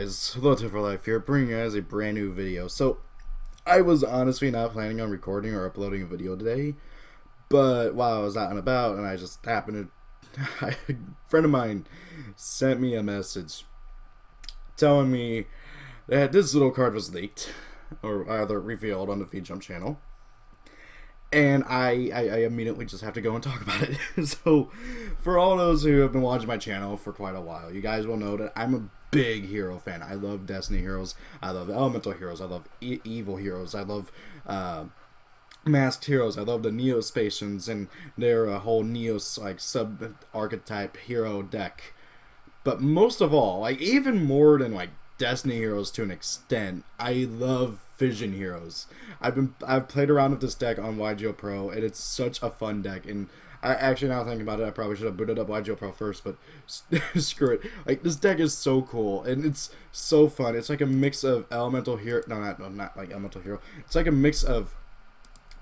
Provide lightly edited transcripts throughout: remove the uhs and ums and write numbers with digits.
guys, Lotte for Life here, bringing you guys a brand new video. So, I was honestly not planning on recording or uploading a video today, but while I was out and about, and I just happened to, a friend of mine sent me a message telling me that this little card was leaked, or either revealed on the VJump channel. And I immediately just have to go and talk about it. So, for all those who have been watching my channel for quite a while, you guys will know that I'm a big hero fan. I love Destiny heroes. I love elemental heroes. I love evil heroes. I love masked heroes. I love the Neospacians and their whole Neos like sub-archetype hero deck. But most of all, like even more than like Destiny heroes to an extent, I love Fission heroes. I've played around with this deck on YgoPro, and it's such a fun deck. And I actually, now thinking about it, I probably should have booted up YgoPro first, but screw it. Like, this deck is so cool, and it's so fun. It's like a mix of elemental hero, not like elemental hero. It's like a mix of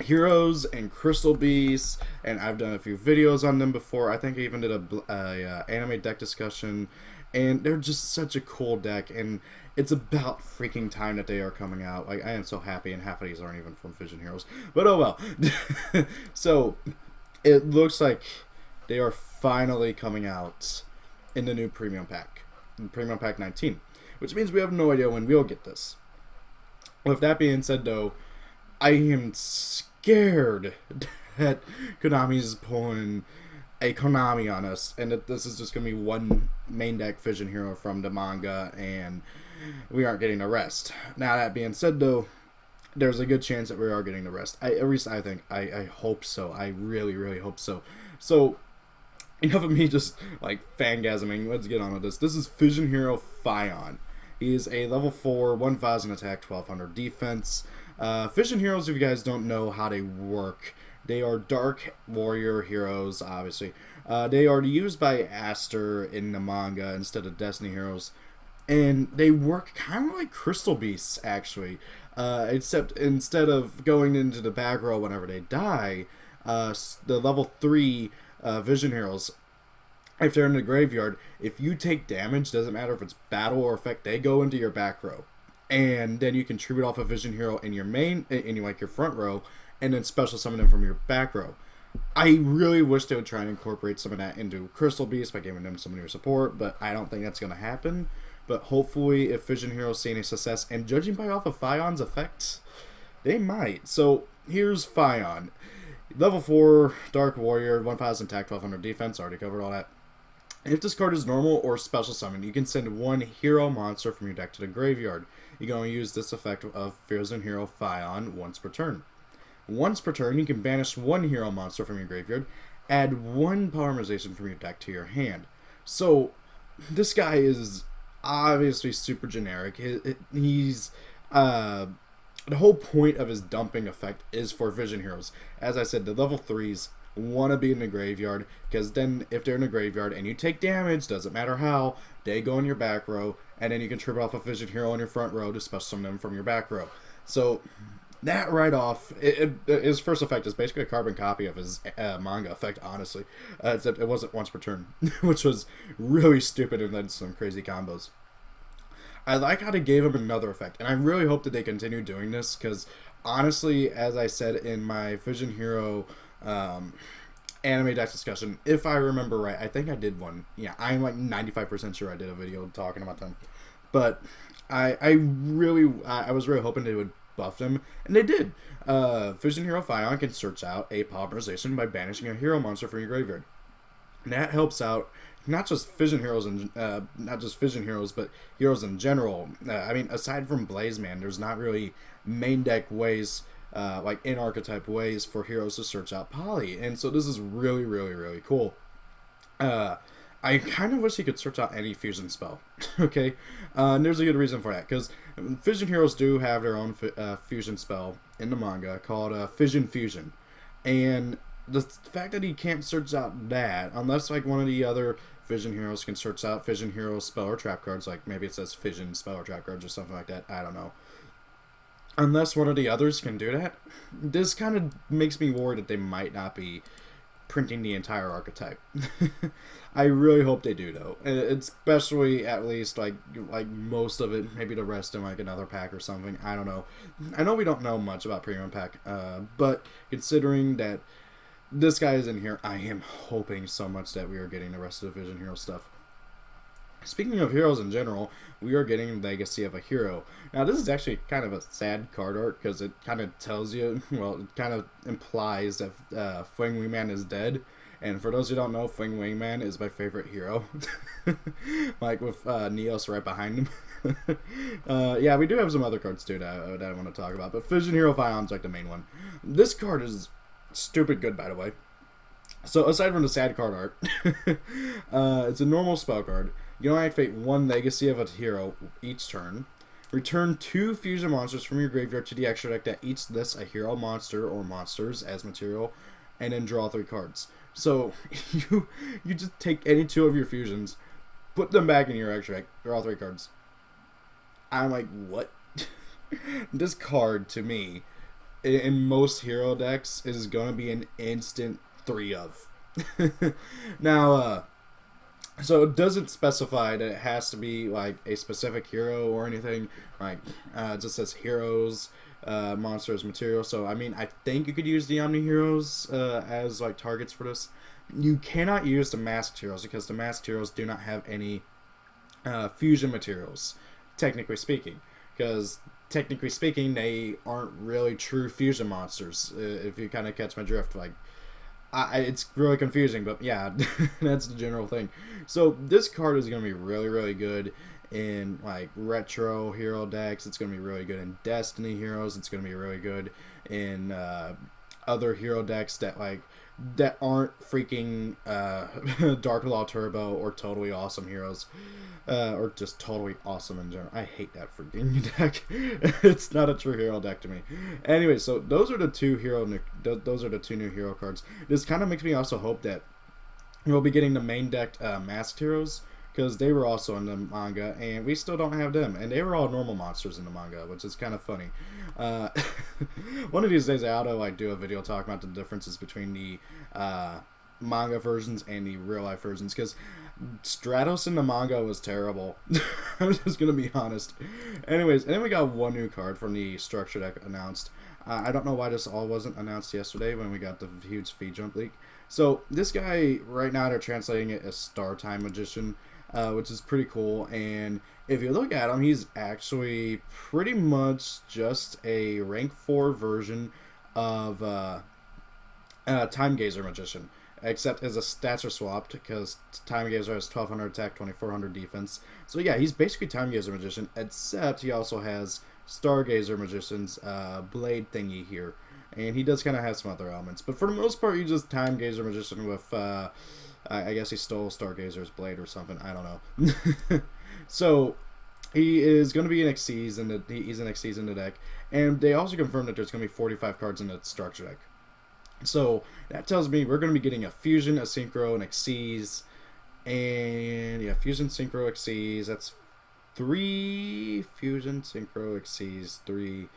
heroes and crystal beasts, and I've done a few videos on them before. I think I even did a anime deck discussion, and they're just such a cool deck, and it's about freaking time that they are coming out. Like, I am so happy, and half of these aren't even from Fission Heroes, but oh well. So, it looks like they are finally coming out in the new Premium Pack, in Premium Pack 19, which means we have no idea when we'll get this. With that being said, though, I am scared that Konami's pulling a Konami on us, and that this is just going to be one main deck Fission Hero from the manga, and we aren't getting the rest. Now, that being said, though, there's a good chance that we are getting the rest. At least I think. I hope so. I really, really hope so. So, enough of me just, like, fangasming. Let's get on with this. This is Fission Hero Fion. He is a level 4, 1,000 attack, 1,200 defense. Fission Heroes, if you guys don't know how they work, they are Dark Warrior heroes, obviously. They are used by Aster in the manga instead of Destiny heroes. And they work kind of like Crystal Beasts, actually. Except instead of going into the back row whenever they die, the level 3 Vision Heroes, if they're in the graveyard, if you take damage, doesn't matter if it's battle or effect, they go into your back row. And then you can tribute off a Vision Hero in your main, in like your front row, and then special summon them from your back row. I really wish they would try and incorporate some of that into Crystal Beasts by giving them some of your support, but I don't think that's going to happen. But hopefully, if Fission Heroes see any success, and judging by off of Fion's effects, they might. So, here's Fion. Level 4, Dark Warrior, 1,000 attack, 1,200 defense, already covered all that. If this card is normal or special summon, you can send one hero monster from your deck to the graveyard. You can only use this effect of Fission Hero Fion once per turn. Once per turn, you can banish one hero monster from your graveyard, add one polymerization from your deck to your hand. So, this guy is obviously super generic. He's the whole point of his dumping effect is for Vision Heroes. As I said, the level 3s want to be in the graveyard, because then if they're in the graveyard and you take damage, doesn't matter how, they go in your back row, and then you can trip off a Vision Hero in your front row to special summon them from your back row. So that right off, his first effect is basically a carbon copy of his manga effect, honestly. Except it wasn't once per turn, which was really stupid and led to some crazy combos. I like how they gave him another effect, and I really hope that they continue doing this, because honestly, as I said in my Fission Hero anime deck discussion, if I remember right, I think I did one. Yeah, I'm like 95% sure I did a video talking about them. But I was really hoping they would buff them, and they did. Fission Hero Fion can search out a polymerization by banishing a hero monster from your graveyard. And that helps out not just Fission Heroes and but heroes in general. I mean, aside from Blaze Man, there's not really main deck ways, like in archetype ways for heroes to search out poly, and so this is really, really, really cool. I kind of wish he could search out any fusion spell. Okay, and there's a good reason for that, because Fission Heroes do have their own fusion spell in the manga called Fission Fusion, and the fact that he can't search out that, unless like one of the other Fission Heroes can search out Fission Hero spell or trap cards, like maybe it says Fission spell or trap cards or something like that, I don't know. Unless one of the others can do that, this kind of makes me worried that they might not be printing the entire archetype. I really hope they do though, especially at least like most of it, maybe the rest in like another pack or something. I don't know. I know we don't know much about premium pack, but considering that this guy is in here, I am hoping so much that we are getting the rest of the Vision Hero stuff. Speaking of heroes in general, we are getting Legacy of a Hero. Now, this is actually kind of a sad card art because it kind of tells you, well, it kind of implies that Fling Wingman is dead. And for those who don't know, Fling Wingman is my favorite hero. Like with Neos right behind him. Yeah, we do have some other cards too that I want to talk about. But Vision Hero Phion's like the main one. This card is stupid good, by the way. So aside from the sad card art, it's a normal spell card. You can activate one Legacy of a Hero each turn. Return 2 fusion monsters from your graveyard to the extra deck that each lists a hero monster or monsters as material, and then draw 3 cards. So you just take any 2 of your fusions, put them back in your extra deck, draw 3 cards. I'm like, what? This card to me, in most hero decks, is gonna be an instant 3 of. Now, so it doesn't specify that it has to be like a specific hero or anything. Like, it just says heroes, monsters, material. So I mean, I think you could use the Omni Heroes as like targets for this. You cannot use the masked heroes because the masked heroes do not have any fusion materials, technically speaking. Because technically speaking, they aren't really true fusion monsters. If you kind of catch my drift, like. It's really confusing, but yeah, that's the general thing. So this card is going to be really, really good in like retro hero decks. It's going to be really good in Destiny heroes. It's going to be really good in other hero decks that aren't freaking Dark Law Turbo or Totally Awesome heroes. Or just totally awesome in general. I hate that freaking deck. It's not a true hero deck to me. Anyway, so those are the two new hero cards. This kind of makes me also hope that we'll be getting the main decked masked heroes, because they were also in the manga and we still don't have them, and they were all normal monsters in the manga, which is kind of funny. One of these days I ought to do a video talking about the differences between the manga versions and the real life versions, because Stratos in the manga was terrible. I'm just gonna be honest. Anyways, and then we got one new card from the structure deck announced. I don't know why this all wasn't announced yesterday when we got the huge feed jump leak. So this guy, right now they're translating it as Star Time Magician, which is pretty cool. And if you look at him, he's actually pretty much just a rank 4 version of Time Gazer Magician. Except as the stats are swapped, because Time Gazer has 1200 attack, 2400 defense. So yeah, he's basically Time Gazer Magician, except he also has Stargazer Magician's blade thingy here. And he does kind of have some other elements. But for the most part, he's just Time Gazer Magician with, I guess he stole Stargazer's blade or something. I don't know. So he is going to be an Xyz, and he's an Xyz in the deck. And they also confirmed that there's going to be 45 cards in the structure deck. So that tells me we're going to be getting a Fusion, a Synchro, an Xyz, and yeah, Fusion, Synchro, Xyz. That's 3 Fusion, Synchro, Xyz, 3.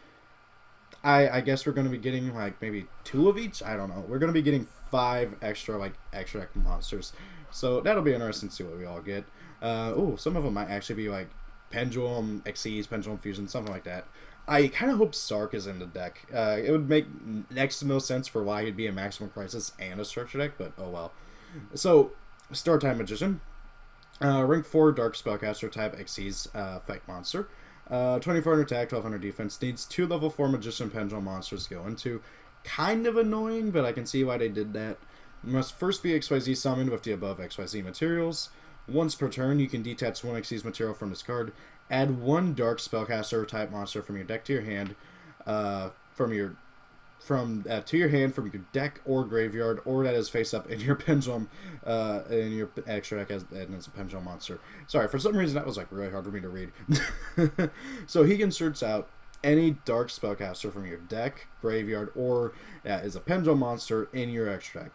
I guess we're going to be getting like maybe 2 of each. I don't know. We're going to be getting 5 extra extra monsters. So that'll be interesting to see what we all get. Oh, some of them might actually be like Pendulum, Xyz, Pendulum Fusion, something like that. I kind of hope Sark is in the deck. It would make next to no sense for why he'd be a Maximum Crisis and a structure deck, but oh well. So, Star Time Magician. Rank 4 Dark Spellcaster type Xyz effect monster. 2400 attack, 1200 defense. Needs 2 level 4 Magician Pendulum monsters to go into. Kind of annoying, but I can see why they did that. Must first be XYZ summoned with the above XYZ materials. Once per turn, you can detach 1 Xyz material from this card. Add 1 Dark Spellcaster type monster from your deck to your hand, from your deck or graveyard, or that is face up in your pendulum, in your extra deck as a pendulum monster. Sorry, for some reason that was like really hard for me to read. So he inserts out any Dark Spellcaster from your deck, graveyard, or that is a pendulum monster in your extra deck.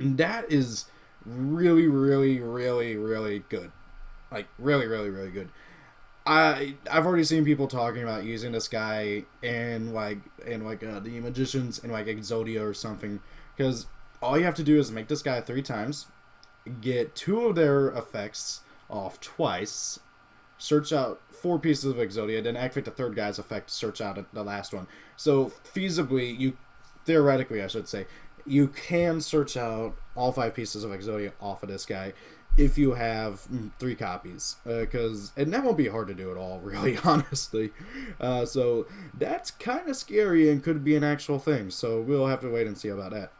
And that is really, really, really, really good. Like really, really, really good. I've already seen people talking about using this guy in the Magicians in like Exodia or something, because all you have to do is make this guy 3 times, get 2 of their effects off twice, search out 4 pieces of Exodia, then activate the 3rd guy's effect to search out the last one. So feasibly, theoretically I should say, you can search out all 5 pieces of Exodia off of this guy if you have 3 copies, and that won't be hard to do at all, really, honestly. So that's kind of scary and could be an actual thing, so we'll have to wait and see about that.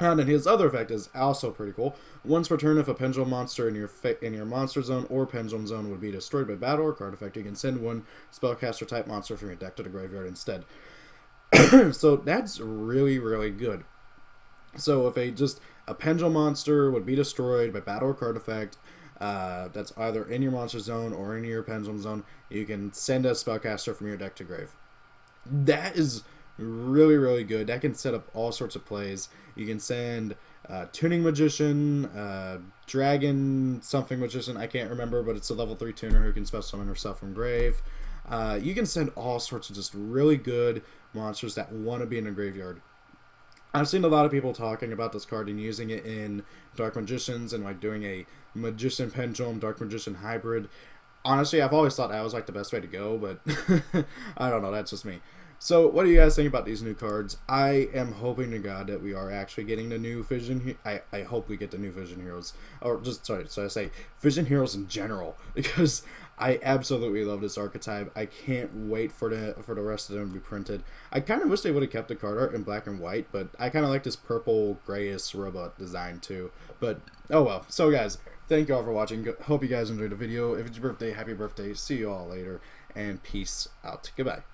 And then his other effect is also pretty cool. Once per turn, if a pendulum monster in your monster zone or pendulum zone would be destroyed by battle or card effect, you can send 1 spellcaster type monster from your deck to the graveyard instead. So that's really, really good. So if a pendulum monster would be destroyed by battle or card effect, that's either in your monster zone or in your pendulum zone, you can send a spellcaster from your deck to grave. That is really, really good. That can set up all sorts of plays. You can send Tuning Magician, Dragon something Magician, I can't remember, but it's a level 3 tuner who can spell summon herself from grave. You can send all sorts of just really good monsters that want to be in the graveyard. I've seen a lot of people talking about this card and using it in Dark Magicians and like doing a Magician Pendulum, Dark Magician hybrid. Honestly, I've always thought that was like the best way to go, but I don't know, that's just me. So, what do you guys think about these new cards? I am hoping to God that we are actually getting the new Vision. I hope we get the new Vision Heroes, or just sorry, so I say Vision Heroes in general, because I absolutely love this archetype. I can't wait for the rest of them to be printed. I kind of wish they would have kept the card art in black and white, but I kind of like this purple grayish robot design too. But oh well. So guys, thank you all for watching. Hope you guys enjoyed the video. If it's your birthday, happy birthday. See you all later, and peace out. Goodbye.